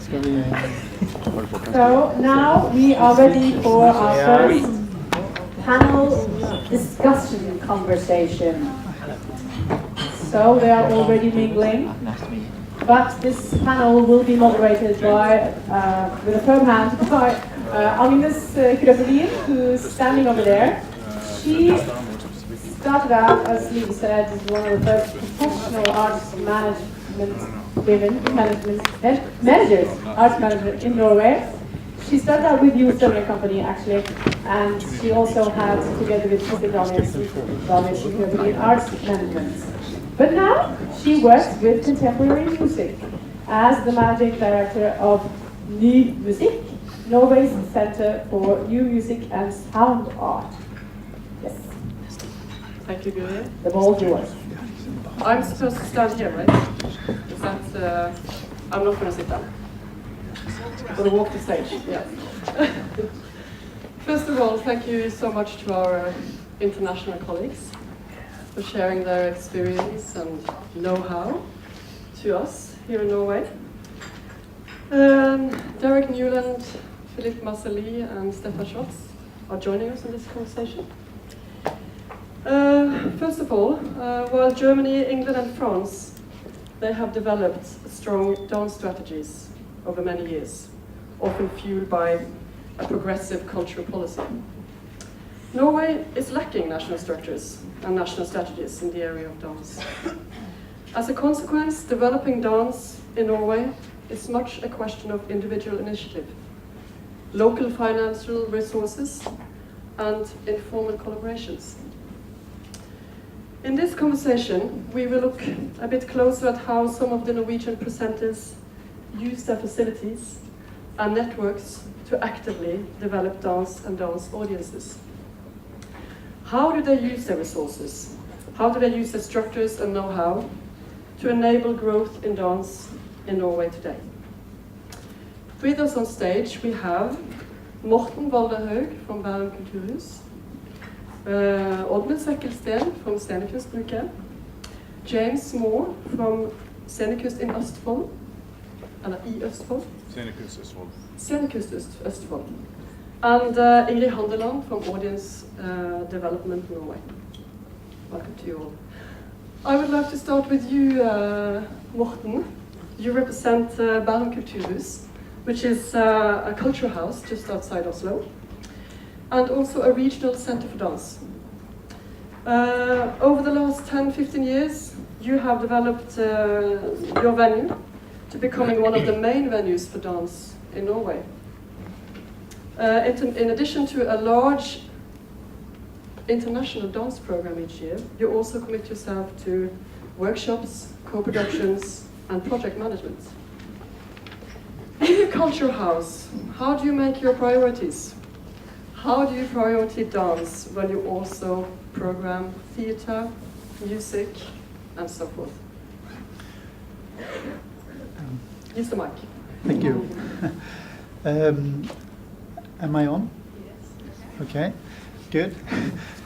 So now we are ready for our first panel discussion conversation. So they are already mingling, but this panel will be moderated by, with a firm hand, by Agnes Kroepelin, who's standing over there. She started out, as Lee said, as one of the first professional arts managers, arts managers in Norway. She started out with Youth Development Company actually, and she also had, together with Mr. Daniel Kroepelin, arts management. But now she works with contemporary music as the managing director of Ny Musikk, Norway's Center for New Music and Sound Art. Yes. Thank you, Geir. The ball's yours. I'm supposed to stand here, right? Is that, I'm not going to sit down. I'm going to walk the stage, yes. First of all, thank you so much to our international colleagues for sharing their experience and know-how to us here in Norway. Derek Newland, Philippe Marcelli and Stefan Schwartz are joining us in this conversation. First of all, while Germany, England and France, they have developed strong dance strategies over many years, often fueled by a progressive cultural policy. Norway is lacking national structures and national strategies in the area of dance. As a consequence, developing dance in Norway is much a question of individual initiative, local financial resources and informal collaborations. In this conversation, we will look a bit closer at how some of the Norwegian presenters use their facilities and networks to actively develop dance and dance audiences. How do they use their resources? How do they use their structures and know-how to enable growth in dance in Norway today? With us on stage, we have Morten Valderhaug from Bærum Kulturhus, Oddmund Sekkelsten from Scenekunstbruket, James Moore from Scenekunst in Østfold, eller I Østfold. Scenekunst Østfold. Scenekunst Østfold. And Ingrid Handeland from Audience Development Norway. Welcome to you all. I would like to start with you, Morten. You represent Bærum Kulturhus, which is a cultural house just outside Oslo, and also a regional center for dance. Over the last 10-15 years, you have developed your venue to becoming one of the main venues for dance in Norway. In addition to a large international dance program each year, you also commit yourself to workshops, co-productions, and project management. In your cultural house, how do you make your priorities? How do you prioritize dance when you also program theater, music, and so forth? Use the mic. Thank you. Am I on? Yes. Okay, good.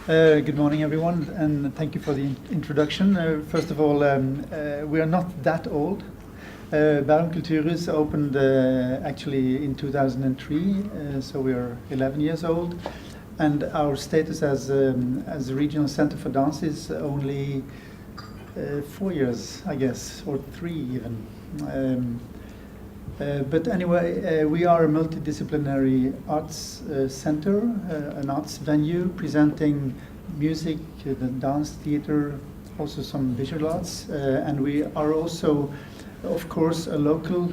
Good morning, everyone, and thank you for the introduction. First of all, we are not that old. Bærum Kulturhus opened actually in 2003, so we are 11 years old, and our status as a regional center for dance is only 4 years, I guess, or 3 even. But anyway, we are a multidisciplinary arts center, an arts venue presenting music, dance, theater, also some visual arts, and we are also, of course, a local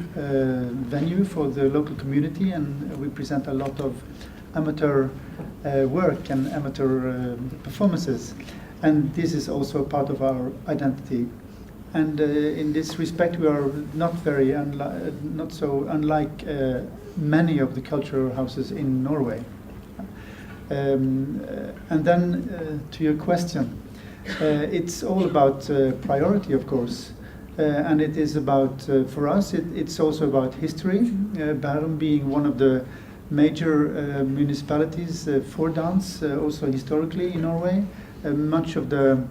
venue for the local community, and we present a lot of amateur work and amateur performances, and this is also a part of our identity. And in this respect, we are not so unlike many of the cultural houses in Norway. And then to your question, it's all about priority, of course. And it is about, for us, it's also about history. Bærum being one of the major municipalities for dance, also historically in Norway. Much of the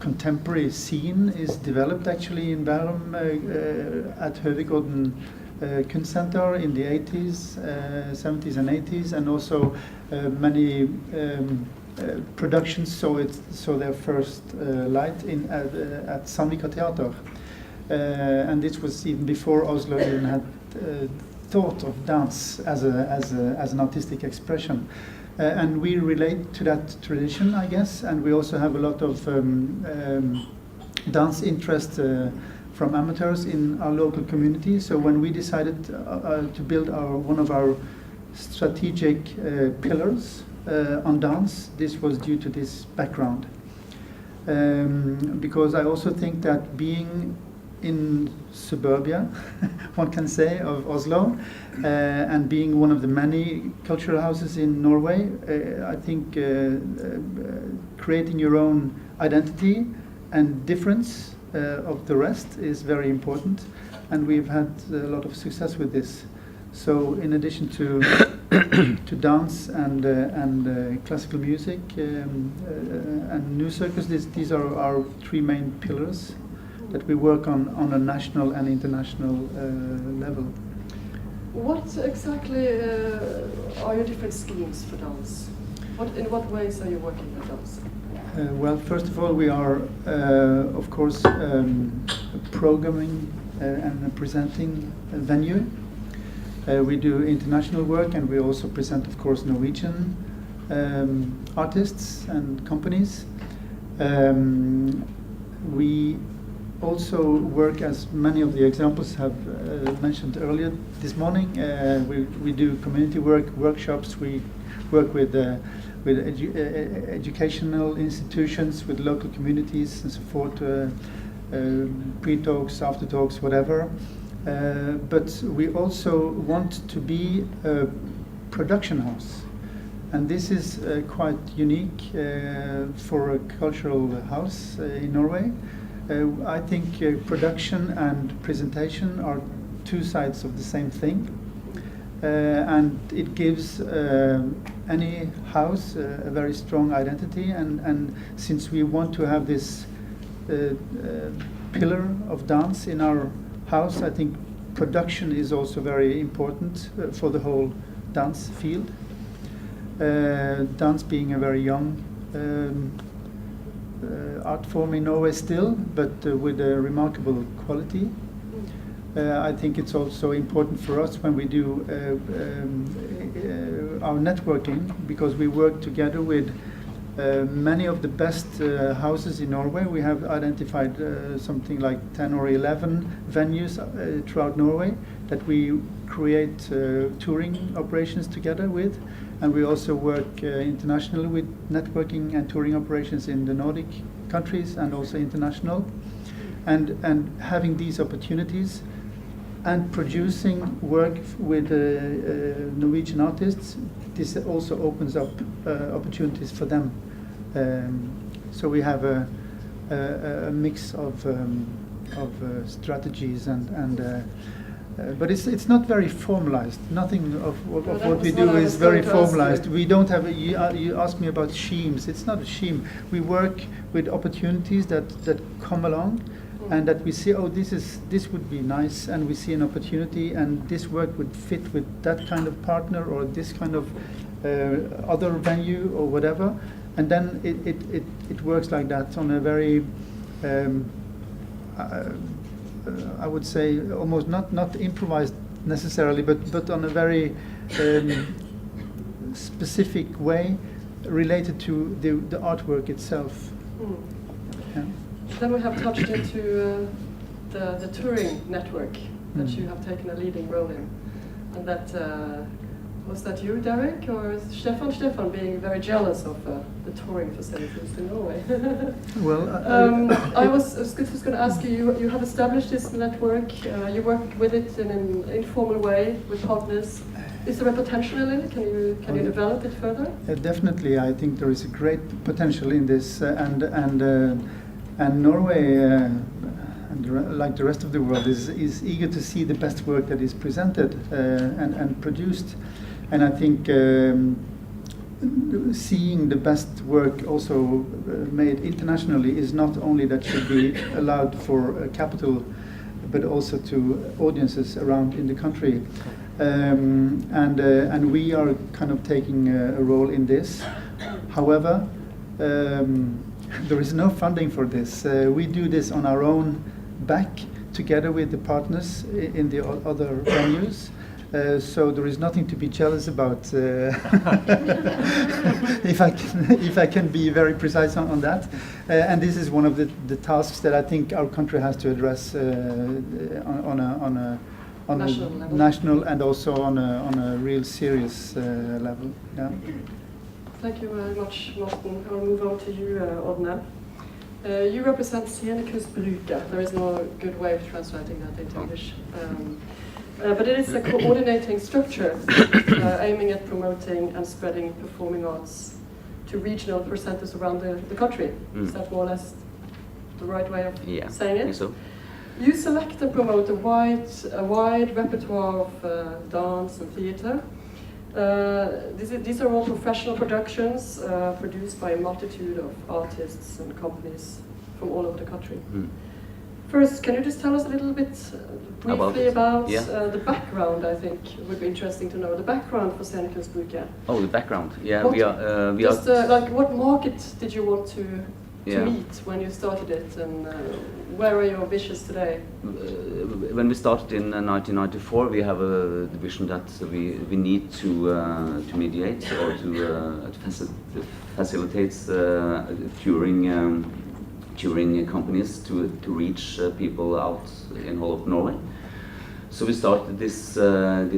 contemporary scene is developed actually in Bærum at Høvigården Kunstsenter in the 80s, 70s and 80s, and also many productions saw their first light at Sandvika Theater. And this was even before Oslo even had thought of dance as an artistic expression. And we relate to that tradition, I guess, and we also have a lot of dance interest from amateurs in our local community. So when we decided to build one of our strategic pillars on dance, this was due to this background. Because I also think that being in suburbia, one can say, of Oslo, and being one of the many cultural houses in Norway, I think creating your own identity and difference of the rest is very important, and we've had a lot of success with this. So in addition to dance and classical music and new circus, these are our three main pillars that we work on a national and international level. What exactly are your different schemes for dance? In what ways are you working with dance? Well, first of all, we are, of course, programming and presenting a venue. We do international work, and we also present, of course, Norwegian artists and companies. We also work, as many of the examples have mentioned earlier this morning, we do community work, workshops, we work with educational institutions, with local communities and support pre-talks, after-talks, whatever. But we also want to be a production house. And this is quite unique for a cultural house in Norway. I think production and presentation are two sides of the same thing. And it gives any house a very strong identity. And since we want to have this pillar of dance in our house, I think production is also very important for the whole dance field. Dance being a very young art form in Norway still, but with a remarkable quality. I think it's also important for us when we do our networking, because we work together with many of the best houses in Norway. We have identified something like 10 or 11 venues throughout Norway that we create touring operations together with. And we also work internationally with networking and touring operations in the Nordic countries and also international. And having these opportunities and producing work with Norwegian artists, this also opens up opportunities for them. So we have a mix of strategies but it's not very formalized. Nothing of what we do is very formalized. We don't have you asked me about schemes. It's not a scheme. We work with opportunities that come along, and that we see, oh, this would be nice, and we see an opportunity, and this work would fit with that kind of partner or this kind of other venue or whatever, and then it works like that on a very I would say almost not improvised necessarily, but on a very specific way related to the artwork itself. Yeah. Then we have touched into the touring network that you have taken a leading role in, and that was that you, Derek, or Stefan being very jealous of the touring facilities in Norway? Well, I was just going to ask you. You have established this network. You work with it in an informal way with partners. Is there a potential in it? Can you develop it further? Definitely, I think there is a great potential in this, and Norway, like the rest of the world, is eager to see the best work that is presented and produced. And I think seeing the best work also made internationally is not only that should be allowed for capital, but also to audiences around in the country. And we are kind of taking a role in this. However, there is no funding for this. We do this on our own back, together with the partners in the other venues. So there is nothing to be jealous about, if I can be very precise on that. And this is one of the tasks that I think our country has to address on a national and also on a real serious level. Yeah. Thank you very much, Morten. I'll move on to you, Agnes. You represent Scenekunstbruket. There is no good way of translating that into English. But it is a coordinating structure aiming at promoting and spreading performing arts to regional presenters around the country. Is that more or less the right way of saying it? I think so. You select and promote a wide repertoire of dance and theatre. These are all professional productions produced by a multitude of artists and companies from all over the country. First, can you just tell us a little bit briefly about the background? I think would be interesting to know the background for Scenekunstbruket. Oh, the background. Yeah, like what market did you want to meet when you started it, and where are your visions today? When we started in 1994, we have a vision that we need to mediate or to facilitate touring companies to reach people out in whole of Norway. So we started this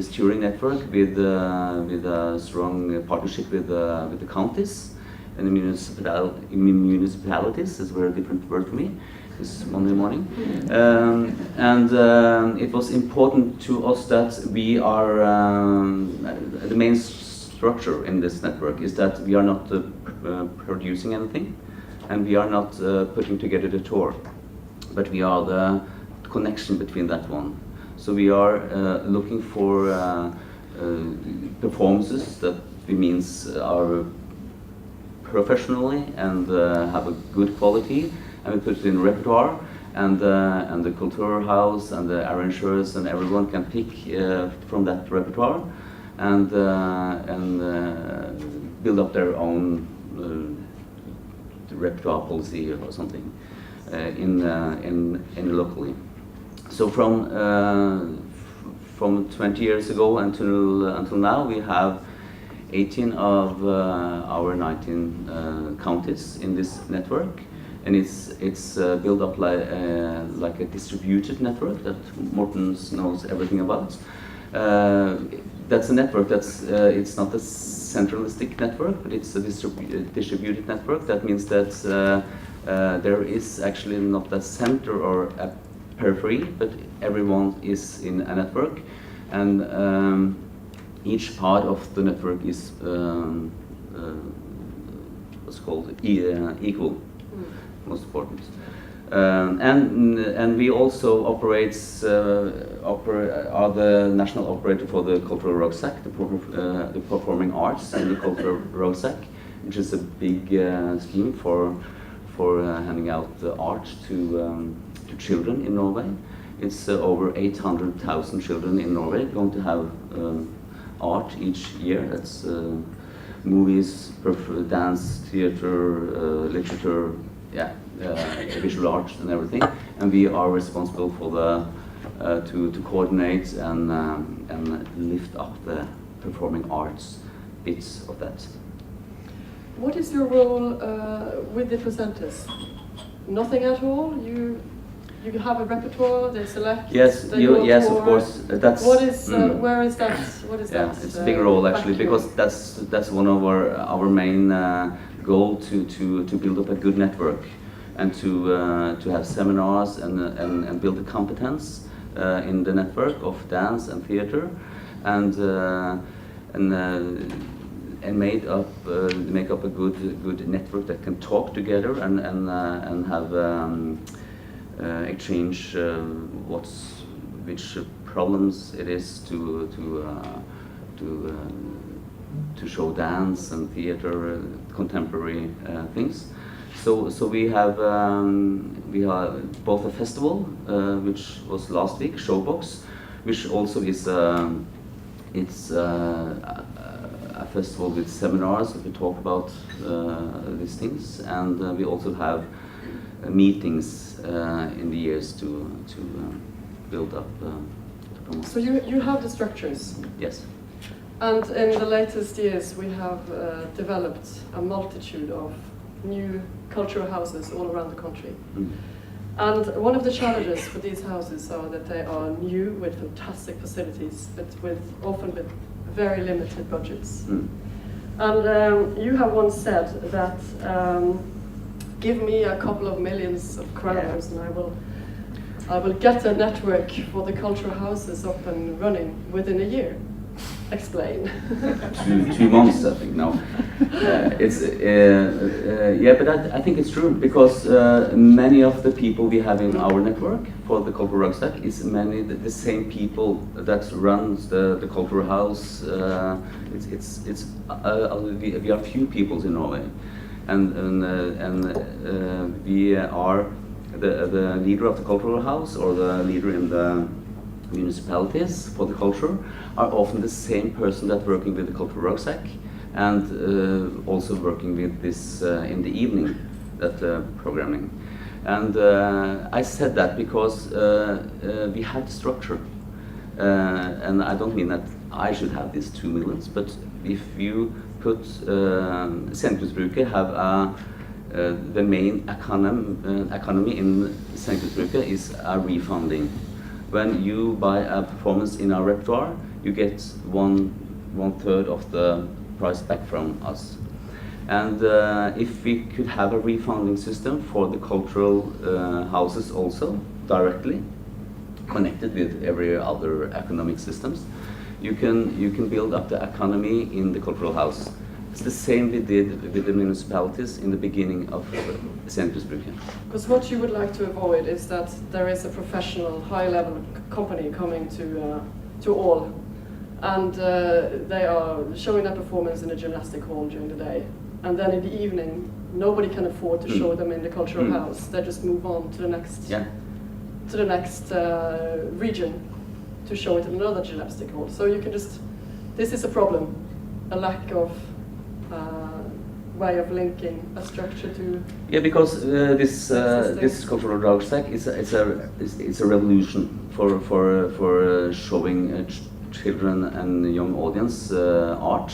touring network with a strong partnership with the counties and the municipalities. Is a very different word for me this Monday morning. And it was important to us that we are the main structure in this network is that we are not producing anything. And we are not putting together the tour, but we are the connection between that one. So we are looking for performances that means are professionally and have a good quality, and we put it in repertoire, and the Kulturhus and the arrangers and everyone can pick from that repertoire and build up their own repertoire policy or something in locally. So from 20 years ago until now, we have 18 of our 19 counties in this network, and it's built up like a distributed network that Morten knows everything about. That's a network that's it's not a centralistic network, but it's a distributed network. That means that there is actually not a center or a periphery, but everyone is in a network, and each part of the network is what's called equal, most important. And we also are the national operator for the cultural rucksack, the performing arts and the cultural rucksack, which is a big scheme for handing out the art to children in Norway. It's over 800,000 children in Norway going to have art each year. That's movies, dance, theater, literature, visual arts and everything. And we are responsible for to coordinate and lift up the performing arts bits of that. What is your role with the presenters? Nothing at all? You have a repertoire, they select? Yes, yes, of course. That's what is where is that? What is that? It's a big role actually, because that's one of our main goal to build up a good network and to have seminars and build the competence in the network of dance and theater, and make up a good network that can talk together and have exchange which problems it is to show dance and theater, contemporary things. So we have both a festival, which was last week, Showbox, which also is it's a festival with seminars that we talk about these things, and we also have meetings in the years to build up. So you have the structures. Yes. And in the latest years, we have developed a multitude of new cultural houses all around the country. Mm. And one of the challenges for these houses are that they are new with fantastic facilities, but often with very limited budgets. Mm. And you have once said that give me a couple of millions of crowns and I will get a network for the cultural houses up and running within a year. Explain. 2 months, I think now. Yeah, but I think it's true, because many of the people we have in our network for the cultural rucksack is the same people that runs the cultural house. We are few people in Norway, and we are the leader of the cultural house, or the leader in the municipalities for the culture, are often the same person that working with the cultural rucksack, and also working with this in the evening, that programming. And I said that because we have the structure, and I don't mean that I should have these 2 millions, but if you put Scenekunstbruket have the main economy in Scenekunstbruket is a refunding. When you buy a performance in our repertoire, you get one third of the price back from us. And if we could have a refunding system for the cultural houses also, directly connected with every other economic systems, you can build up the economy in the cultural house. It's the same we did with the municipalities in the beginning of Scenekunstbruket. Because what you would like to avoid is that there is a professional, high-level company coming to all, and they are showing their performance in a gymnastic hall during the day, and then in the evening, nobody can afford to show them in the cultural house. They just move on to the next region to show it in another gymnastic hall. So you can just, this is a problem, a lack of way of linking a structure to. Yeah, because this cultural rucksack is a revolution for showing children and young audience art.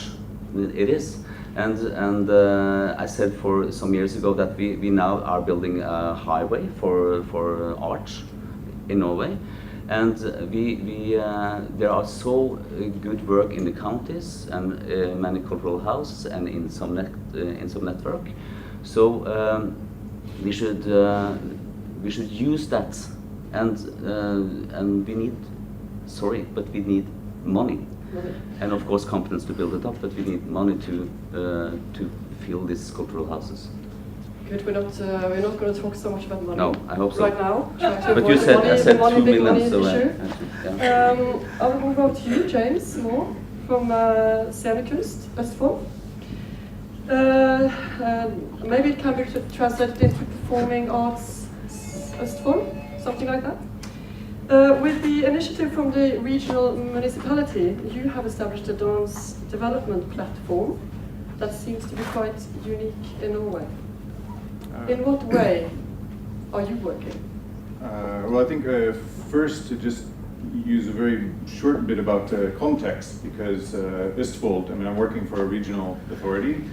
It is, and I said for some years ago that we now are building a highway for art in Norway. And there are so good work in the counties and many cultural houses and in some network. So we should use that, and we need money, and of course competence to build it up. But we need money to fill these cultural houses. Good, we're not going to talk so much about money. No, I hope so. Right now. But you said, I said 2 million, so I will move over to you, James Moore, from Scenekunst, Østfold. Maybe it can be translated into Performing Arts Østfold, something like that. With the initiative from the regional municipality, you have established a dance development platform that seems to be quite unique in Norway. In what way are you working? Well, I think first to just use a very short bit about context, because Østfold, I mean, I'm working for a regional authority,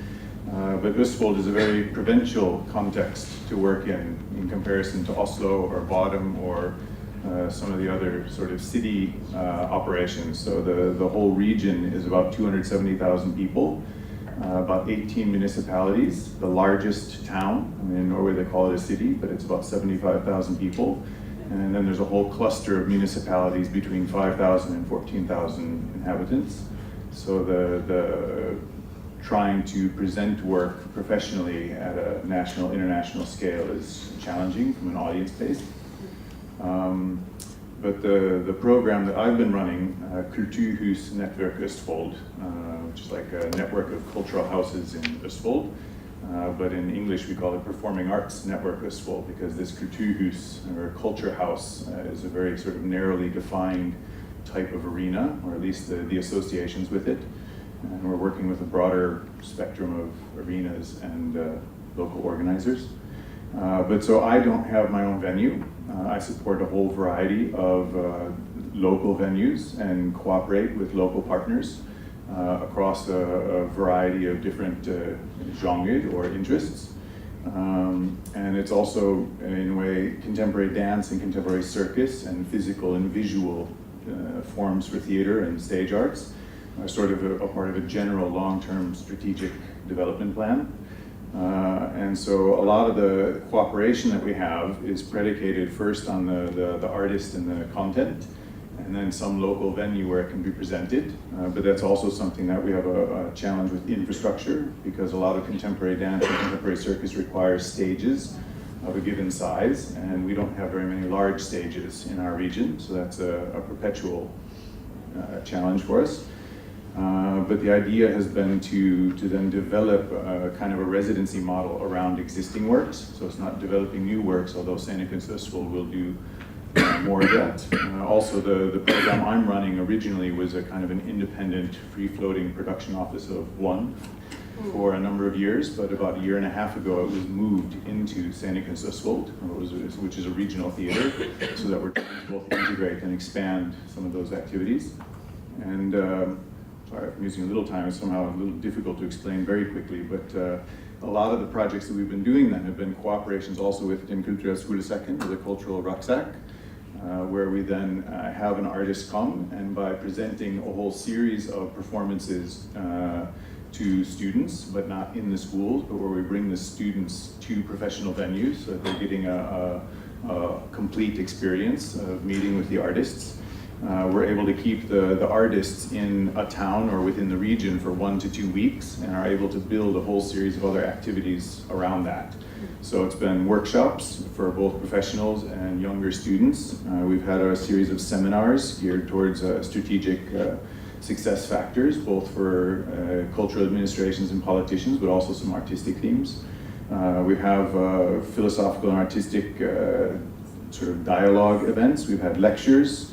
but Østfold is a very provincial context to work in comparison to Oslo or Bærum or some of the other sort of city operations. So the whole region is about 270,000 people. About 18 municipalities, the largest town. I mean, in Norway they call it a city, but it's about 75,000 people. And then there's a whole cluster of municipalities between 5,000 and 14,000 inhabitants. So the trying to present work professionally at a national, international scale is challenging from an audience base. But the program that I've been running, Kulturhus Network Østfold, which is like a network of cultural houses in Østfold, but in English we call it Performing Arts Network Østfold, because this Kulturhus, or culture house, is a very sort of narrowly defined type of arena, or at least the associations with it. And we're working with a broader spectrum of arenas and local organizers. But so I don't have my own venue. I support a whole variety of local venues and cooperate with local partners across a variety of different genres or interests. And it's also, in a way, contemporary dance and contemporary circus and physical and visual forms for theater and stage arts are sort of a part of a general long-term strategic development plan. And so a lot of the cooperation that we have is predicated first on the artist and the content, and then some local venue where it can be presented. But that's also something that we have a challenge with infrastructure, because a lot of contemporary dance and contemporary circus requires stages of a given size, and we don't have very many large stages in our region, so that's a perpetual challenge for us. But the idea has been to then develop a kind of a residency model around existing works. So it's not developing new works, although Scenekunstbruket will do more of that. Also, the program I'm running originally was a kind of an independent, free-floating production office of one for a number of years, but about a year and a half ago it was moved into Scenekunstbruket, which is a regional theater, so that we're trying to both integrate and expand some of those activities. And sorry, I'm using a little time, it's somehow a little difficult to explain very quickly, but a lot of the projects that we've been doing then have been cooperations also with Den Kulturelle Skolesekken, the cultural rucksack, where we then have an artist come, and by presenting a whole series of performances to students, but not in the schools, but where we bring the students to professional venues, so that they're getting a complete experience of meeting with the artists. We're able to keep the artists in a town or within the region for 1 to 2 weeks, and are able to build a whole series of other activities around that. So it's been workshops for both professionals and younger students. We've had a series of seminars geared towards strategic success factors, both for cultural administrations and politicians, but also some artistic themes. We have philosophical and artistic sort of dialogue events. We've had lectures.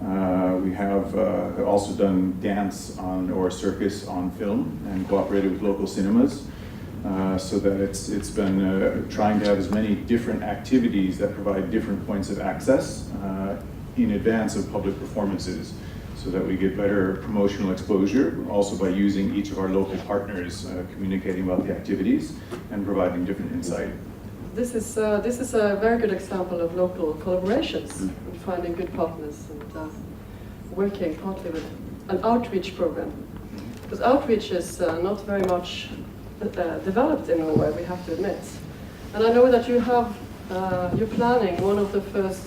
We have also done dance or circus on film and cooperated with local cinemas, so that it's been trying to have as many different activities that provide different points of access in advance of public performances, so that we get better promotional exposure, also by using each of our local partners communicating about the activities and providing different insight. This is a very good example of local collaborations and finding good partners and working partly with an outreach program. Because outreach is not very much developed in Norway, we have to admit. And I know that you have, you're planning one of the first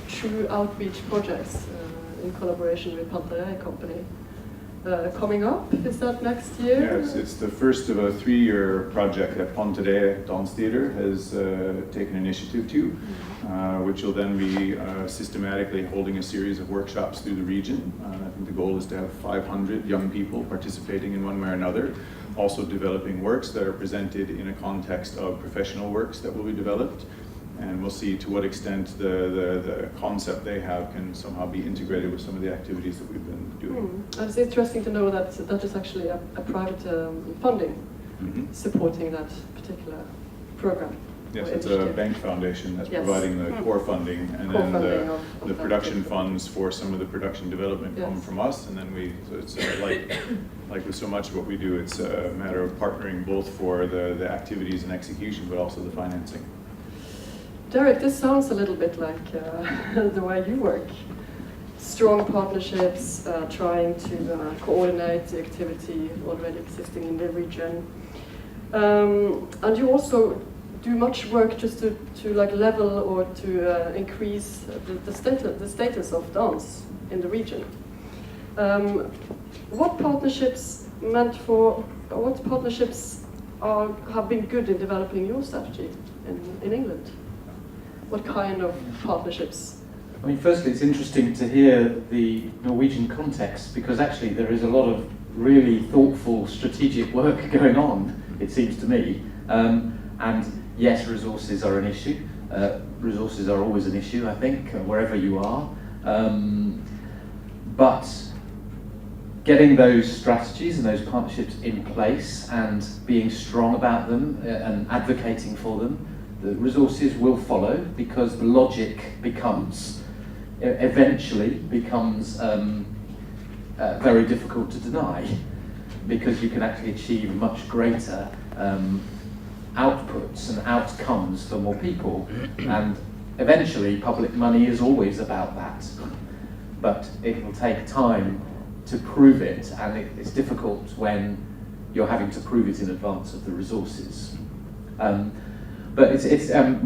true outreach projects in collaboration with Moderator company. Coming up, is that next year? Yes, it's the first of a 3-year project that Pontere Dance Theatre has taken initiative to, which will then be systematically holding a series of workshops through the region. I think the goal is to have 500 young people participating in one way or another, also developing works that are presented in a context of professional works that will be developed. And we'll see to what extent the concept they have can somehow be integrated with some of the activities that we've been doing. And it's interesting to know that that is actually a private funding supporting that particular program. Yes, it's a bank foundation that's providing the core funding, and then the production funds for some of the production development come from us, and then so it's like with so much of what we do, it's a matter of partnering both for the activities and execution, but also the financing. Derek, this sounds a little bit like the way you work. Strong partnerships, trying to coordinate the activity already existing in the region. And you also do much work just to like level or to increase the status of dance in the region. What partnerships have been good in developing your strategy in England? What kind of partnerships I mean, firstly, it's interesting to hear the Norwegian context, because actually there is a lot of really thoughtful, strategic work going on, it seems to me. And yes, resources are an issue. Resources are always an issue, I think, wherever you are. But getting those strategies and those partnerships in place and being strong about them and advocating for them, the resources will follow, because the logic eventually becomes very difficult to deny, because you can actually achieve much greater outputs and outcomes for more people, and eventually public money is always about that. But it will take time to prove it, and it's difficult when you're having to prove it in advance of the resources. But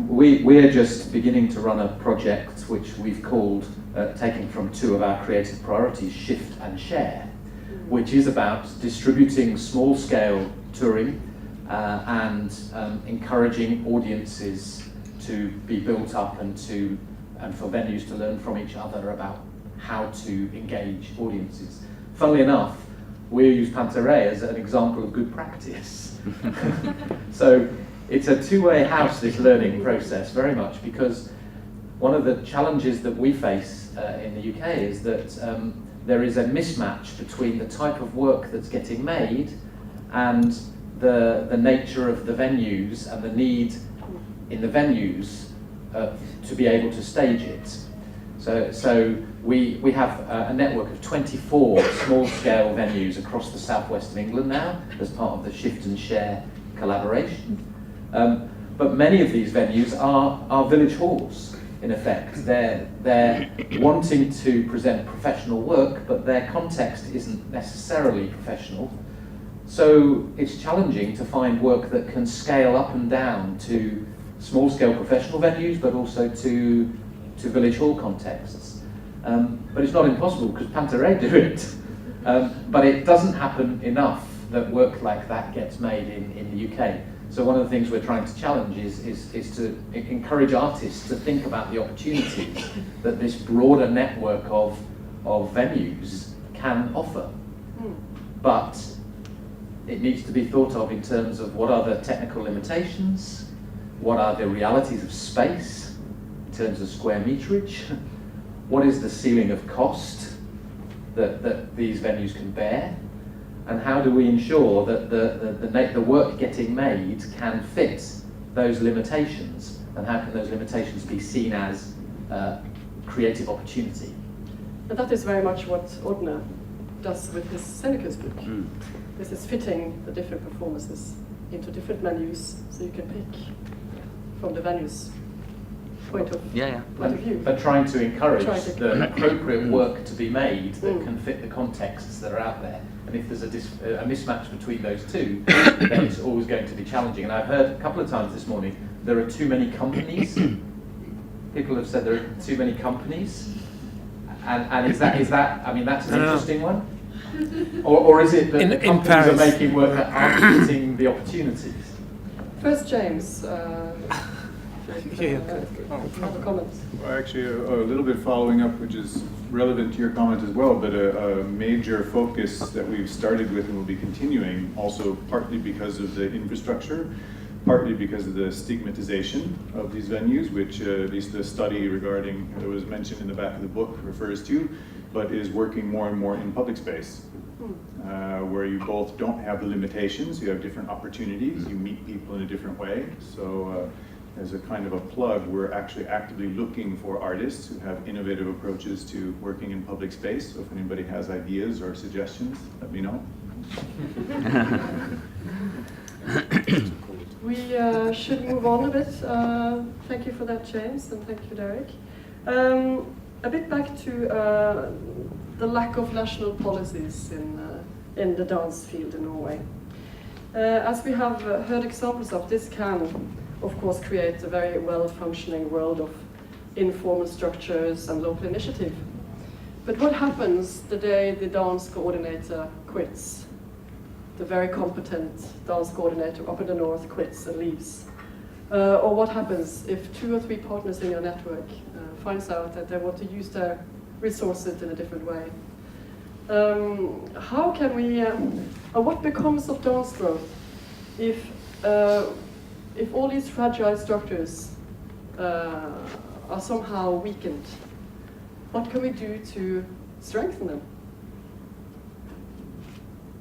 we're just beginning to run a project which we've called, taking from two of our creative priorities, Shift and Share, which is about distributing small-scale touring and encouraging audiences to be built up and for venues to learn from each other about how to engage audiences. Funnily enough, we use Pantarei as an example of good practice. So it's a two-way house, this learning process, very much, because one of the challenges that we face in the UK is that there is a mismatch between the type of work that's getting made and the nature of the venues and the need in the venues to be able to stage it. So we have a network of 24 small-scale venues across the southwest of England now as part of the Shift and Share collaboration. But many of these venues are village halls, in effect. They're wanting to present professional work, but their context isn't necessarily professional. So it's challenging to find work that can scale up and down to small-scale professional venues, but also to village hall contexts. But it's not impossible, because Pantarei do it. But it doesn't happen enough that work like that gets made in the UK. So one of the things we're trying to challenge is to encourage artists to think about the opportunities that this broader network of venues can offer. But it needs to be thought of in terms of what are the technical limitations, what are the realities of space in terms of square meterage, what is the ceiling of cost that these venues can bear, and how do we ensure that the work getting made can fit those limitations, and how can those limitations be seen as creative opportunity? And that is very much what Agnes does with his Scenekunstbruket. This is fitting the different performances into different menus, so you can pick from the venue's point of view. But trying to encourage the appropriate work to be made that can fit the contexts that are out there. And if there's a mismatch between those two, then it's always going to be challenging. And I've heard a couple of times this morning, there are too many companies. People have said there are too many companies. And is that, I mean, that's an interesting one? Or is it that the companies are making work that aren't fitting the opportunities? First, James, have a comment. Well, actually, a little bit following up, which is relevant to your comment as well, but a major focus that we've started with and will be continuing, also partly because of the infrastructure, partly because of the stigmatization of these venues, which at least the study regarding that was mentioned in the back of the book refers to, but is working more and more in public space, where you both don't have the limitations, you have different opportunities, you meet people in a different way. So as a kind of a plug, we're actually actively looking for artists who have innovative approaches to working in public space. So if anybody has ideas or suggestions, let me know. We should move on a bit. Thank you for that, James, and thank you, Derek. A bit back to the lack of national policies in the dance field in Norway. As we have heard examples of, this can, of course, create a very well-functioning world of informal structures and local initiative. But what happens the day the dance coordinator quits? The very competent dance coordinator up in the north quits and leaves. Or what happens if 2 or 3 partners in your network finds out that they want to use their resources in a different way? How can we, what becomes of dance growth if all these fragile structures are somehow weakened? What can we do to strengthen them?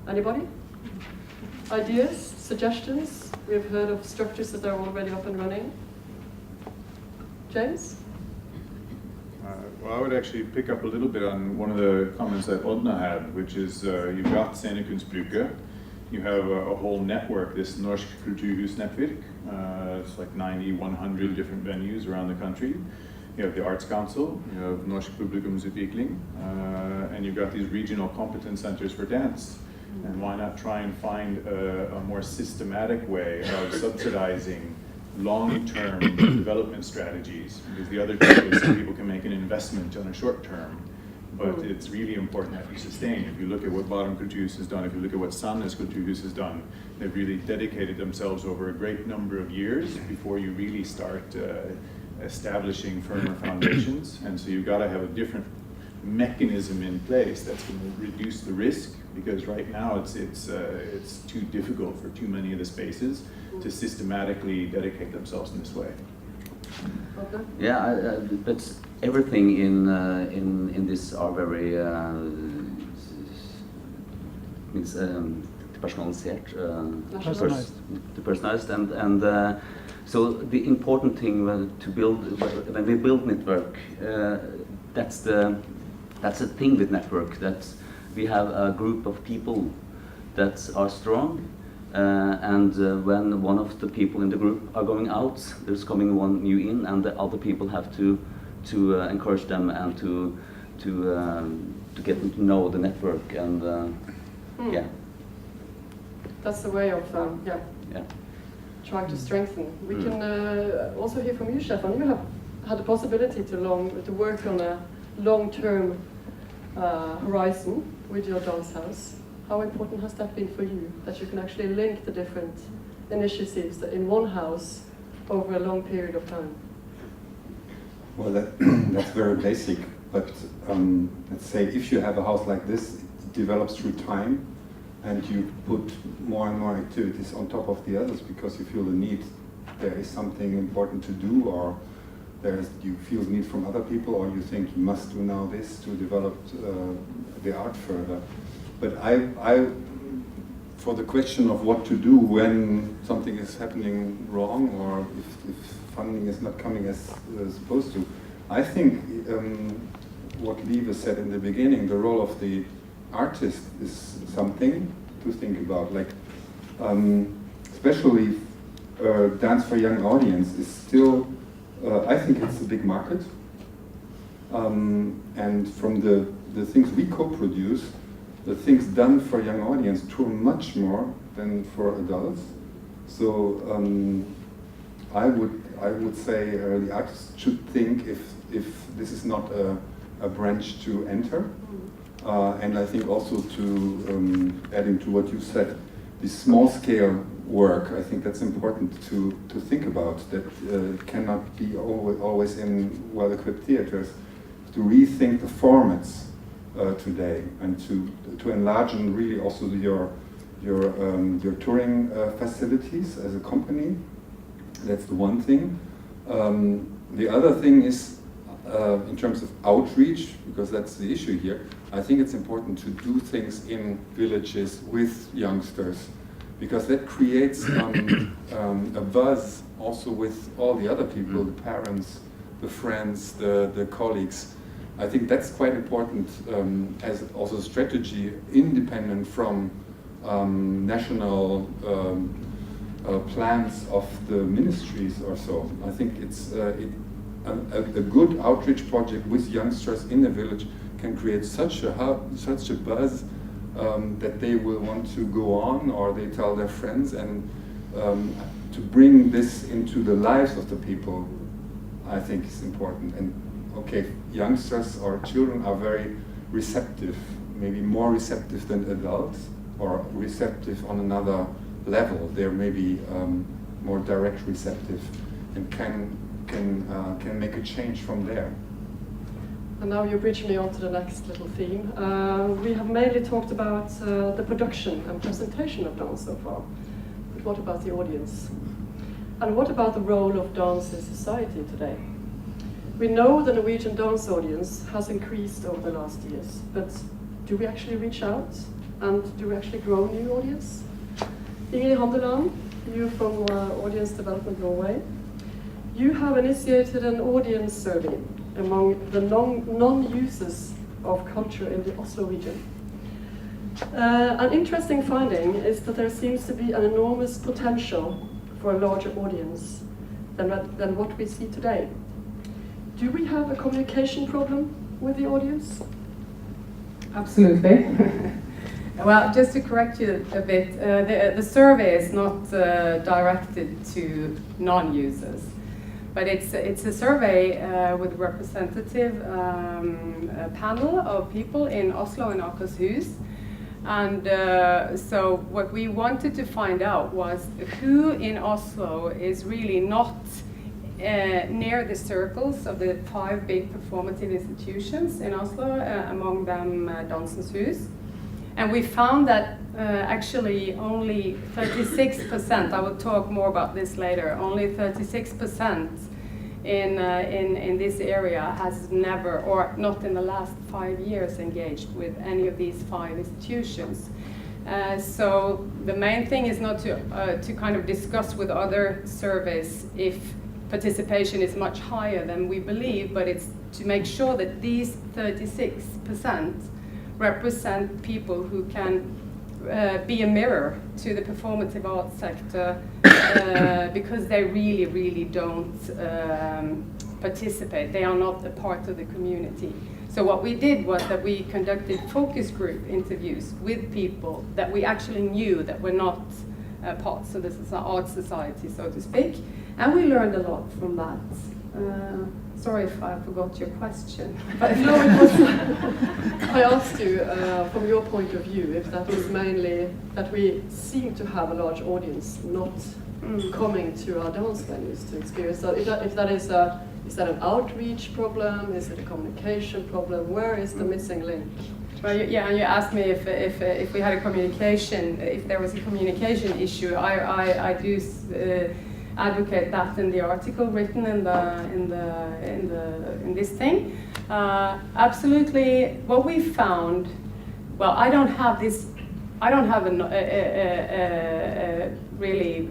Anybody? Ideas, suggestions? We've heard of structures that are already up and running. James? Well, I would actually pick up a little bit on one of the comments that Odna had, which is you've got Scenekunstbruket, you have a whole network, this Norsk Kulturhus network. It's like 90, 100 different venues around the country. You have the Arts Council, you have Norsk Publikumsutvikling, and you've got these regional competence centers for dance. And why not try and find a more systematic way of subsidizing long-term development strategies? Because the other thing is people can make an investment on a short term, but it's really important that you sustain. If you look at what Bærum Kulturhus has done, if you look at what Sandnes Kulturhus has done, they've really dedicated themselves over a great number of years before you really start establishing firmer foundations. And so you've got to have a different mechanism in place that's going to reduce the risk, because right now it's too difficult for too many of the spaces to systematically dedicate themselves in this way. Okay. Yeah, but everything in this are very means personalized, personalized, and so the important thing to build when we build network, that's the thing with network, that we have a group of people that are strong, and when one of the people in the group are going out, there's coming one new in, and the other people have to encourage them and to get them to know the network, and yeah. That's the way of trying to strengthen. We can also hear from you, Stefan. You have had the possibility to work on a long-term horizon with your dance house. How important has that been for you, that you can actually link the different initiatives in one house over a long period of time? Well, that's very basic, but let's say if you have a house like this, it develops through time, and you put more and more activities on top of the others because you feel the need. There is something important to do, or you feel the need from other people, or you think you must do now this to develop the art further. But I, for the question of what to do when something is happening wrong, or if funding is not coming as supposed to, I think what Lieve said in the beginning, the role of the artist is something to think about. Like, especially dance for young audience is still, I think it's a big market. And from the things we co-produce, the things done for young audience tour much more than for adults. So I would say the artist should think if this is not a branch to enter. And I think also to adding to what you said, the small scale work, I think that's important to think about, that it cannot be always in well-equipped theaters, to rethink the formats today, and to enlarge and really also your touring facilities as a company. That's the one thing. The other thing is in terms of outreach, because that's the issue here. I think it's important to do things in villages with youngsters, because that creates a buzz also with all the other people, the parents, the friends, the colleagues. I think that's quite important as also a strategy independent from national plans of the ministries or so. I think it's a good outreach project with youngsters in a village can create such a buzz that they will want to go on, or they tell their friends, and to bring this into the lives of the people, I think is important. And okay, youngsters or children are very receptive, maybe more receptive than adults, or receptive on another level. They're maybe more direct receptive, and can make a change from there. And now you bridge me on to the next little theme. We have mainly talked about the production and presentation of dance so far. But what about the audience? And what about the role of dance in society today? We know the Norwegian dance audience has increased over the last years, but do we actually reach out? And do we actually grow new audience? Ingrid Handeland, you from Audience Development Norway, you have initiated an audience survey among the non-users of culture in the Oslo region. An interesting finding is that there seems to be an enormous potential for a larger audience than what we see today. Do we have a communication problem with the audience? Absolutely. Well, just to correct you a bit, the survey is not directed to non-users, but it's a survey with a representative panel of people in Oslo and Akershus. And so what we wanted to find out was who in Oslo is really not near the circles of the 5 big performative institutions in Oslo, among them Dansens Hus. And we found that actually only 36%, I will talk more about this later, only 36% in this area has never, or not in the last 5 years, engaged with any of these 5 institutions. So the main thing is not to kind of discuss with other surveys if participation is much higher than we believe, but it's to make sure that these 36% represent people who can be a mirror to the performative arts sector because they really, really don't participate. They are not a part of the community. So what we did was that we conducted focus group interviews with people that we actually knew that were not parts of the art society, so to speak, and we learned a lot from that. Sorry if I forgot your question. But no, it was. I asked you, from your point of view, if that was mainly that we seem to have a large audience not coming to our dance venues to experience that. If that is that an outreach problem? Is it a communication problem? Where is the missing link? Well, yeah, and you asked me if we had a communication, if there was a communication issue. I do advocate that in the article written in this thing. Absolutely, what we found. Well, I don't have a really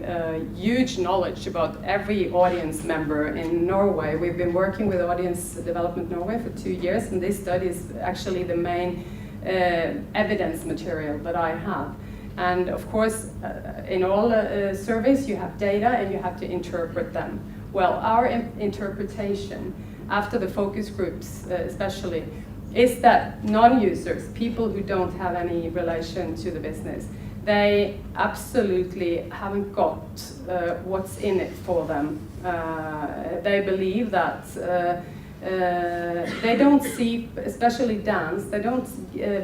huge knowledge about every audience member in Norway. We've been working with Audience Development Norway for 2 years, and this study is actually the main evidence material that I have. And of course, in all surveys you have data and you have to interpret them. Well, our interpretation, after the focus groups especially, is that non-users, people who don't have any relation to the business, they absolutely haven't got what's in it for them. They believe that they don't see, especially dance, they don't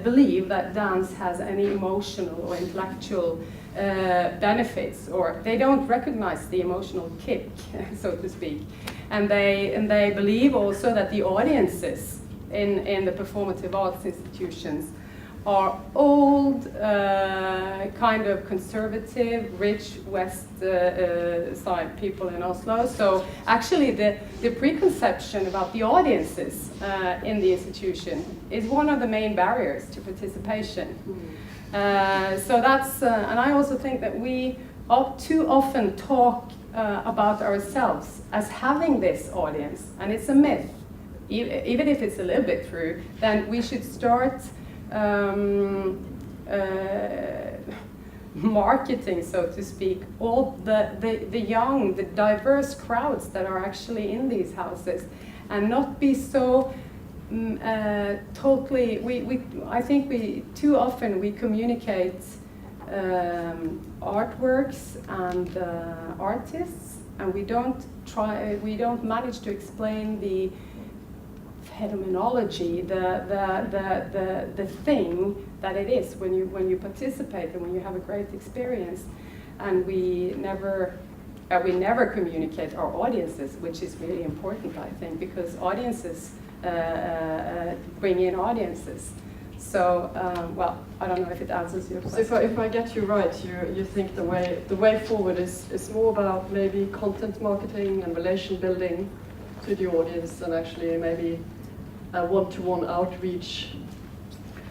believe that dance has any emotional or intellectual benefits, or they don't recognize the emotional kick, so to speak. And they believe also that the audiences in the performative arts institutions are old, kind of conservative, rich West side people in Oslo. So actually the preconception about the audiences in the institution is one of the main barriers to participation. So that's, and I also think that we too often talk about ourselves as having this audience, and it's a myth. Even if it's a little bit true, then we should start marketing, so to speak, all the young, the diverse crowds that are actually in these houses, and not be so totally. I think we too often we communicate artworks and artists, and we don't manage to explain the phenomenology, the thing that it is when you participate and when you have a great experience, and we never We never communicate our audiences, which is really important, I think, because audiences bring in audiences. So, well, I don't know if it answers your question. So if I get you right, you think the way forward is more about maybe content marketing and relation building to the audience than actually maybe a one-to-one outreach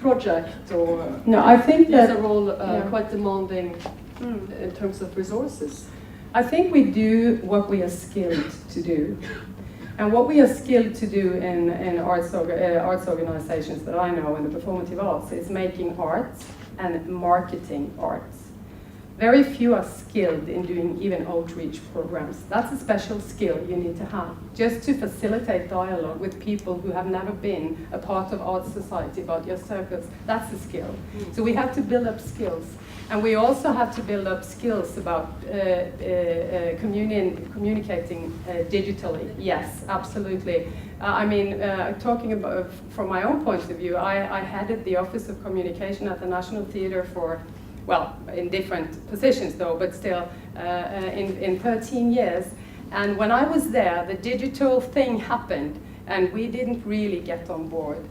project, or no, I think these that are all quite demanding in terms of resources. I think we do what we are skilled to do. And what we are skilled to do in arts organizations that I know in the performative arts is making art and marketing arts. Very few are skilled in doing even outreach programs. That's a special skill you need to have, just to facilitate dialogue with people who have never been a part of art society about your circles. That's a skill. So we have to build up skills. And we also have to build up skills about communicating digitally. Yes, absolutely. I mean, talking about from my own point of view, I headed the Office of Communication at the National Theatre for, well, in different positions though, but still in 13 years. And when I was there, the digital thing happened, and we didn't really get on board.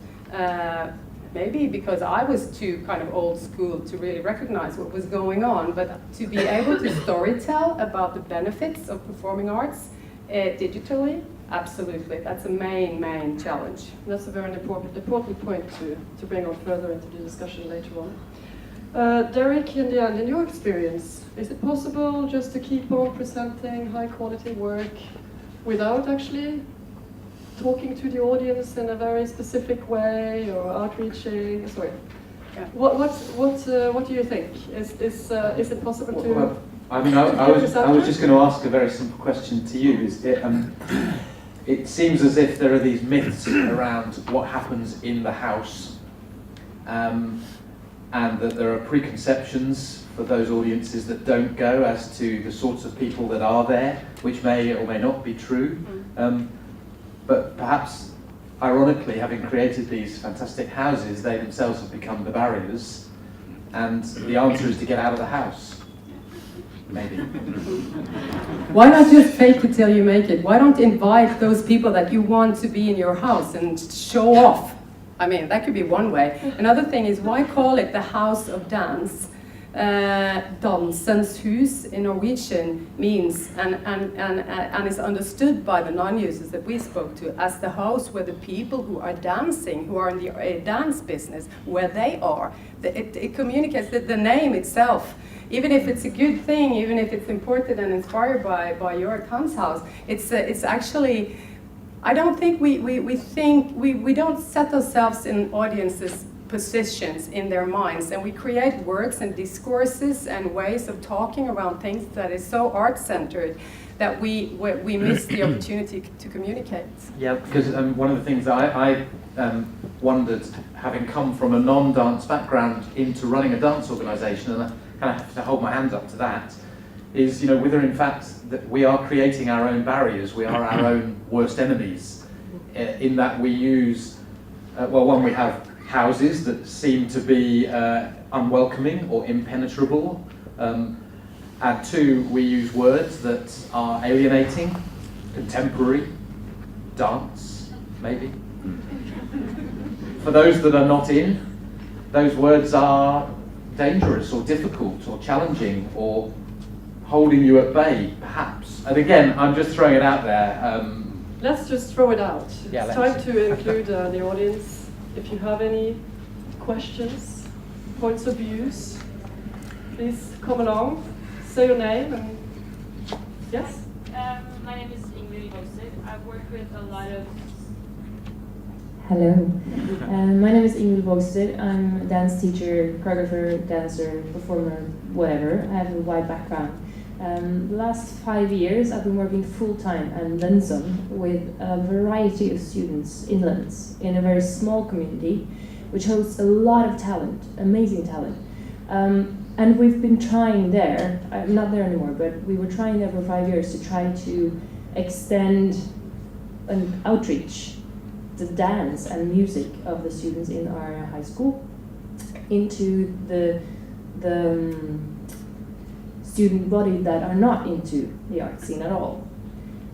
Maybe because I was too kind of old school to really recognize what was going on, but to be able to storytell about the benefits of performing arts digitally, absolutely, that's a main challenge. That's a very important point to bring on further into the discussion later on. Derek, in the end, in your experience, is it possible just to keep on presenting high quality work without actually talking to the audience in a very specific way, or outreaching? Sorry. Yeah. What do you think? Is it possible to? Well, I mean, I was just going to ask a very simple question to you. Is it? It seems as if there are these myths around what happens in the house, and that there are preconceptions for those audiences that don't go as to the sorts of people that are there, which may or may not be true. But perhaps, ironically, having created these fantastic houses, they themselves have become the barriers, and the answer is to get out of the house. Maybe. Why not just fake it till you make it? Why don't invite those people that you want to be in your house and show off? I mean, that could be one way. Another thing is, why call it the House of Dance? Dansens hus in Norwegian means, and is understood by the non-users that we spoke to, as the house where the people who are dancing, who are in the dance business, where they are. It communicates that the name itself, even if it's a good thing, even if it's imported and inspired by your Tanzhaus, it's actually, I don't think we don't set ourselves in audiences' positions in their minds, and we create works and discourses and ways of talking around things that is so art-centered that we miss the opportunity to communicate. Yeah, because one of the things that I wondered, having come from a non-dance background into running a dance organisation, and I kind of have to hold my hands up to that, is, you know, whether in fact that we are creating our own barriers, we are our own worst enemies, in that we use, well, one, we have houses that seem to be unwelcoming or impenetrable, and two, we use words that are alienating, contemporary, dance, maybe. For those that are not in, those words are dangerous or difficult or challenging or holding you at bay, perhaps. And again, I'm just throwing it out there. Let's just throw it out. Yeah, it's time to include the audience. If you have any questions, points of views, please come along, say your name, and yes? My name is Ingrid Volsted. I've worked with a lot of... Hello. My name is Ingrid Volsted. I'm a dance teacher, choreographer, dancer, performer, whatever. I have a wide background. The last 5 years I've been working full-time and then some with a variety of students inland in a very small community which hosts a lot of talent, amazing talent. And we've been trying there, I'm not there anymore, but we were trying there for 5 years to try to extend an outreach, the dance and music of the students in our high school into the student body that are not into the art scene at all.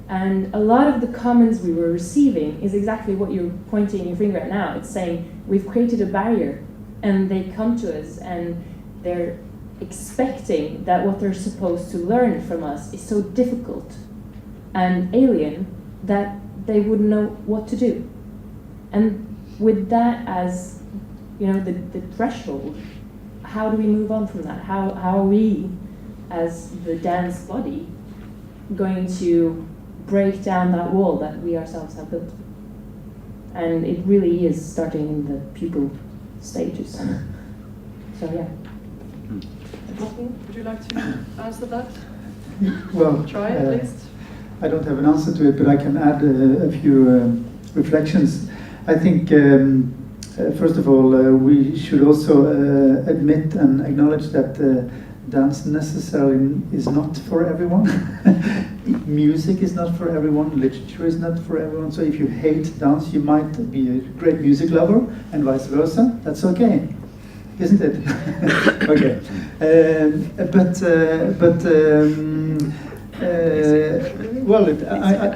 And a lot of the comments we were receiving is exactly what you're pointing your finger at now. It's saying, we've created a barrier, and they come to us and they're expecting that what they're supposed to learn from us is so difficult and alien that they wouldn't know what to do. And with that as, you know, the threshold, how do we move on from that? How are we, as the dance body, going to break down that wall that we ourselves have built? And it really is starting in the pupil stages. So yeah. Morten, would you like to answer that? Well, Try at least. I don't have an answer to it, but I can add a few reflections. I think, first of all, we should also admit and acknowledge that dance necessarily is not for everyone. Music is not for everyone, literature is not for everyone. So if you hate dance, you might be a great music lover, and vice versa. That's okay, isn't it? Okay.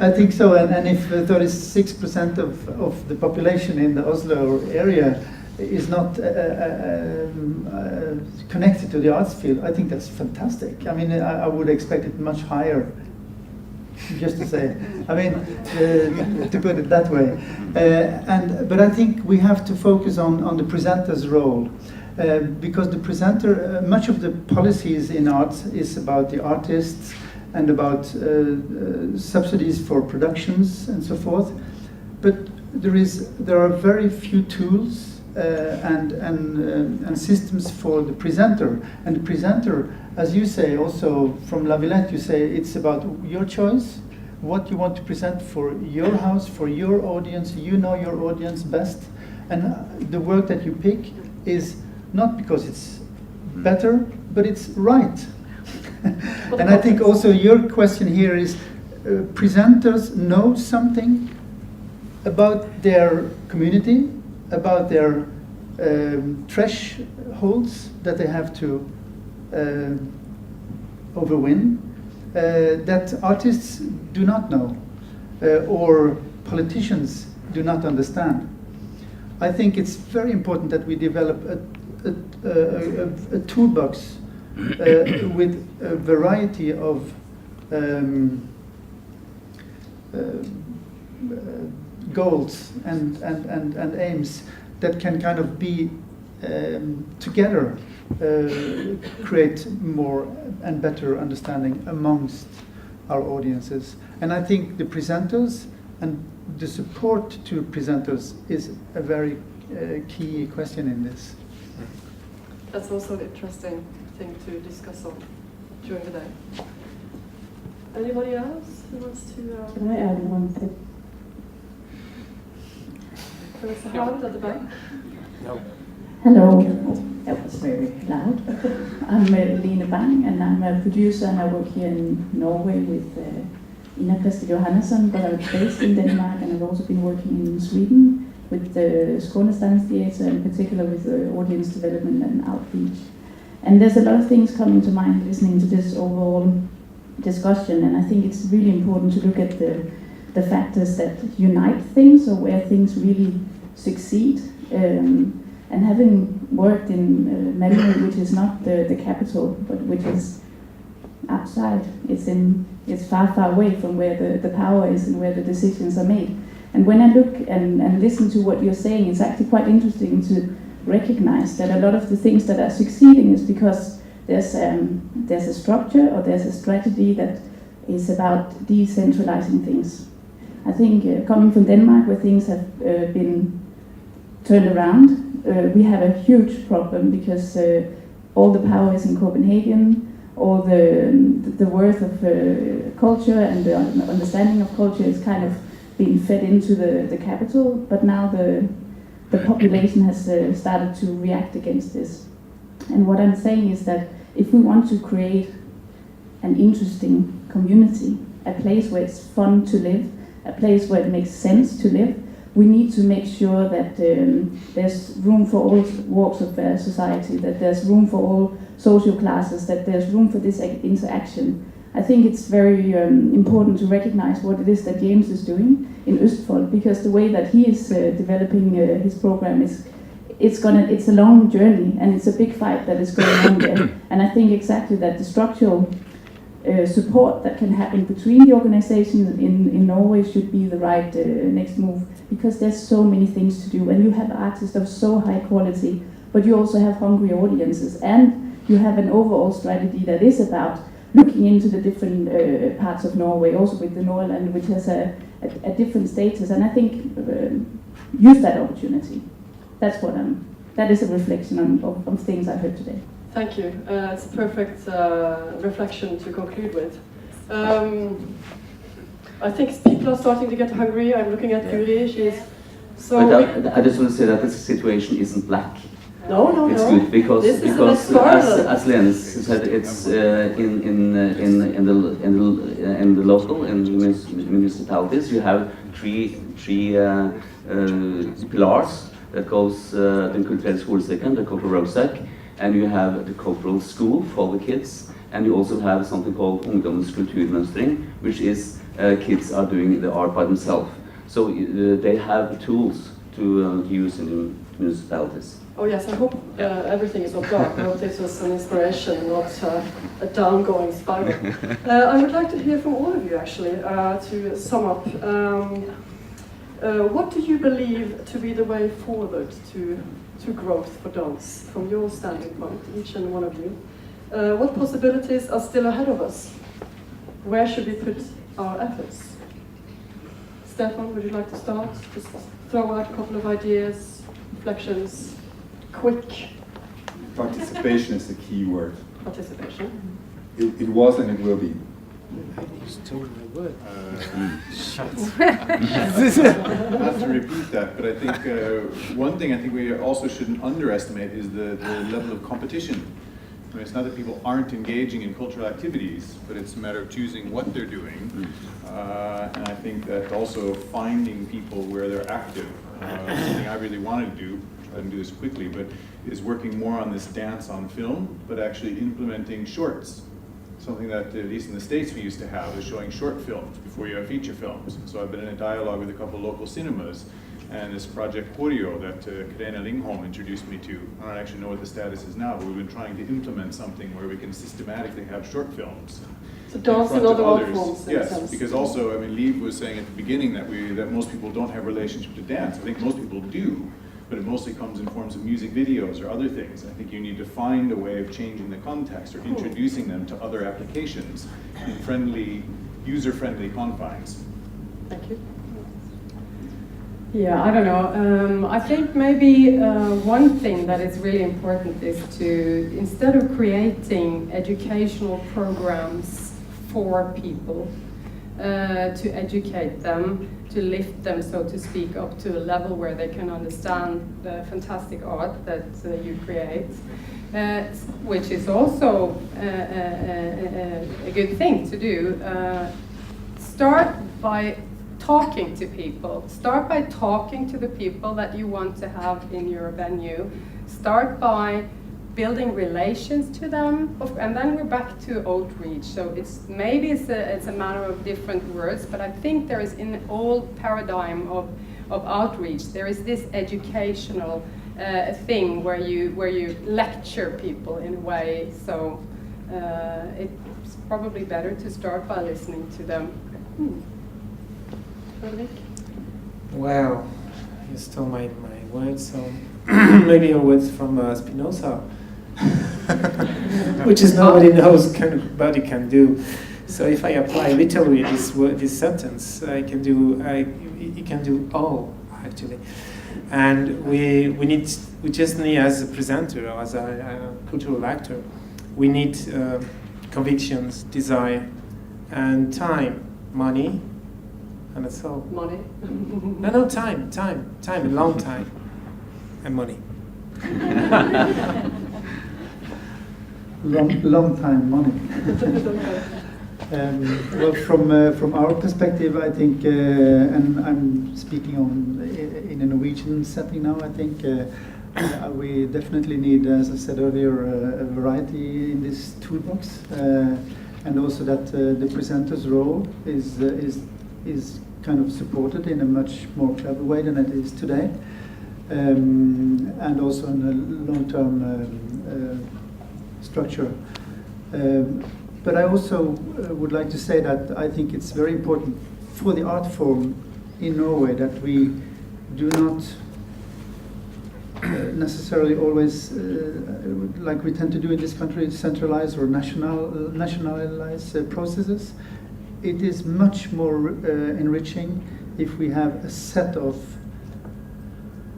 I think so. And if 36% of the population in the Oslo area is not connected to the arts field, I think that's fantastic. I mean, I would expect it much higher, just to say. I mean, to put it that way. But I think we have to focus on the presenter's role. Because the presenter, much of the policies in arts is about the artists and about subsidies for productions and so forth. But there are very few tools and systems for the presenter. And the presenter, as you say, also from La Villette, you say it's about your choice, what you want to present for your house, for your audience. You know your audience best, and the work that you pick is not because it's better, but it's right. And I think also your question here is, presenters know something about their community, about their thresholds that they have to overwin, that artists do not know, or politicians do not understand. I think it's very important that we develop a toolbox with a variety of goals and aims that can kind of be together create more and better understanding amongst our audiences. And I think the presenters and the support to presenters is a very key question in this. That's also an interesting thing to discuss on during the day. Anybody else who wants to? Can I add one thing? There's a hand at the back. No. Hello. That was very loud. I'm Lene Bang, and I'm a producer, and I work here in Norway with Ina Christi Johannesson, but I'm based in Denmark, and I've also been working in Sweden with the Skånestans Theatre, in particular with the audience development and outreach. And there's a lot of things coming to mind listening to this overall discussion, and I think it's really important to look at the factors that unite things, or where things really succeed. And having worked in Malmö, which is not the capital, but which is outside, it's far, far away from where the power is and where the decisions are made. And when I look and listen to what you're saying, it's actually quite interesting to recognize that a lot of the things that are succeeding is because there's a structure or there's a strategy that is about decentralizing things. I think coming from Denmark, where things have been turned around, we have a huge problem because all the power is in Copenhagen, all the worth of culture and the understanding of culture is kind of being fed into the capital, but now the population has started to react against this. And what I'm saying is that if we want to create an interesting community, a place where it's fun to live, a place where it makes sense to live, we need to make sure that there's room for all walks of society, that there's room for all social classes, that there's room for this interaction. I think it's very important to recognize what it is that James is doing in Østfold, because the way that he is developing his program it's a long journey, and it's a big fight that is going on there. And I think exactly that the structural support that can happen between the organizations in Norway should be the right next move, because there's so many things to do, and you have artists of so high quality, but you also have hungry audiences, and you have an overall strategy that is about looking into the different parts of Norway, also with the Nordland, which has a different status, and I think use that opportunity. That is a reflection of things I heard today. Thank you. It's a perfect reflection to conclude with. I think people are starting to get hungry. I'm looking at Guri. She's so. But I just want to say that this situation isn't black. No. It's good because as Lene said, it's in the local, in the municipalities, you have three pillars that goes the Kulturell skolesekken, the cultural rucksack, and you have the cultural school for the kids, and you also have something called Ungdommens kulturmønstring, which is kids are doing the art by themselves. So they have tools to use in the municipalities. Oh yes, I hope everything is not dark. I hope this was an inspiration, not a down-going spiral. I would like to hear from all of you, actually, to sum up. What do you believe to be the way forward to growth for dance, from your standing point, each and one of you? What possibilities are still ahead of us? Where should we put our efforts? Stefan, would you like to start? Just throw out a couple of ideas, reflections, quick. Participation is the key word. Participation. It was and it will be. You stole my word. I have to repeat that, but I think one thing I think we also shouldn't underestimate is the level of competition. I mean, it's not that people aren't engaging in cultural activities, but it's a matter of choosing what they're doing. And I think that also finding people where they're active. Something I really wanted to do, try and do this quickly, but is working more on this dance on film, but actually implementing shorts. Something that, at least in the States, we used to have, is showing short films before you have feature films. So I've been in a dialogue with a couple of local cinemas, and this project Choreo that Karina Lingholm introduced me to, I don't actually know what the status is now, but we've been trying to implement something where we can systematically have short films. So dance in other art forms, in a yes, sense. because also, I mean, Liv was saying at the beginning that most people don't have a relationship to dance. I think most people do, but it mostly comes in forms of music videos or other things. I think you need to find a way of changing the context or introducing them to other applications in friendly, user-friendly confines. Thank you. Yeah, I don't know. I think maybe one thing that is really important is to, instead of creating educational programs for people, to educate them, to lift them, so to speak, up to a level where they can understand the fantastic art that you create, which is also a good thing to do. Start by talking to people. Start by talking to the people that you want to have in your venue. Start by building relations to them, and then we're back to outreach. So it's a matter of different words, but I think there is, in the old paradigm of outreach, there is this educational thing where you lecture people in a way. So it's probably better to start by listening to them. Well, you stole my words, so maybe a word from Spinoza, which is nobody can do. So if I apply literally this sentence, it can do all actually. And we just need, as a presenter or as a cultural actor, we need convictions, desire, and time, money. And that's all. Money? No, time, a long time, and money. long time money. Well, from our perspective, I think, and I'm speaking in a Norwegian setting now, I think we definitely need, as I said earlier, a variety in this toolbox, and also that the presenter's role is kind of supported in a much more clever way than it is today, and also in a long-term structure. But I also would like to say that I think it's very important for the art form in Norway that we do not necessarily always, like we tend to do in this country, centralize or nationalize processes. It is much more enriching if we have a set of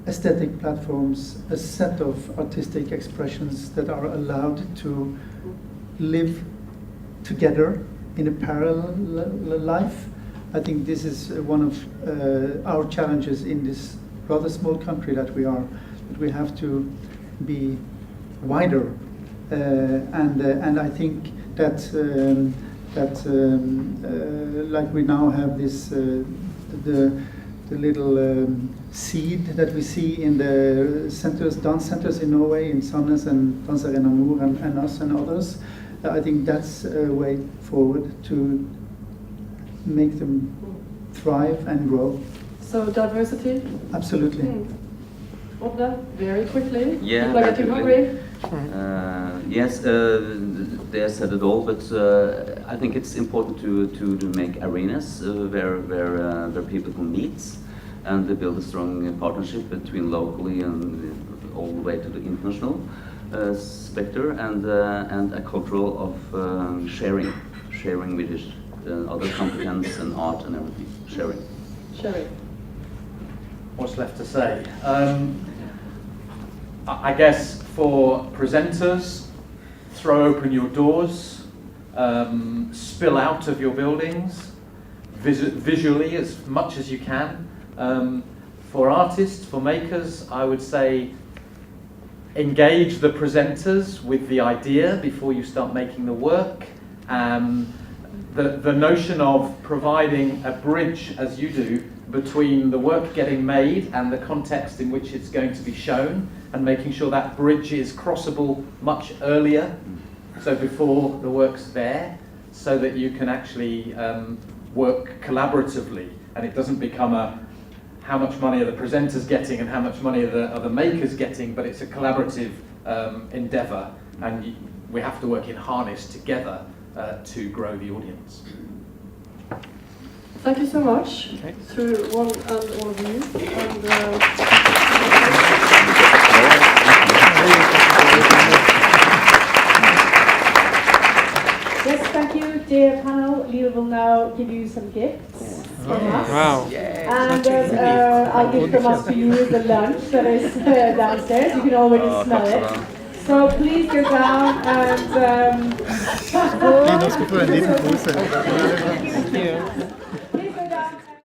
aesthetic platforms, a set of artistic expressions that are allowed to live together in a parallel life. I think this is one of our challenges in this rather small country that we are. That we have to be wider, and I think that like we now have this the little seed that we see in the centers, dance centers in Norway, in Sandnes and Danser en Amour and us and others. I think that's a way forward to make them thrive and grow. So diversity? Absolutely. Odda, very quickly. Yeah, People are getting hungry. Yes, they said it all, but I think it's important to make arenas where people can meet and build a strong partnership between locally and all the way to the international spectre, and a cultural of sharing with other competence and art and everything. Sharing. What's left to say? I guess for presenters, throw open your doors, spill out of your buildings, visually as much as you can. For artists, for makers, I would say engage the presenters with the idea before you start making the work. The notion of providing a bridge, as you do, between the work getting made and the context in which it's going to be shown, and making sure that bridge is crossable much earlier, so before the work's there, so that you can actually work collaboratively, and it doesn't become a how much money are the presenters getting and how much money are the makers getting, but it's a collaborative endeavour, and we have to work in harness together to grow the audience. Thank you so much to one and all of you. Yes, thank you, dear panel. We will now give you some gifts from us. Wow. And I'll give from us to you the lunch that is downstairs. You can already smell it. So please go down and... Thank you.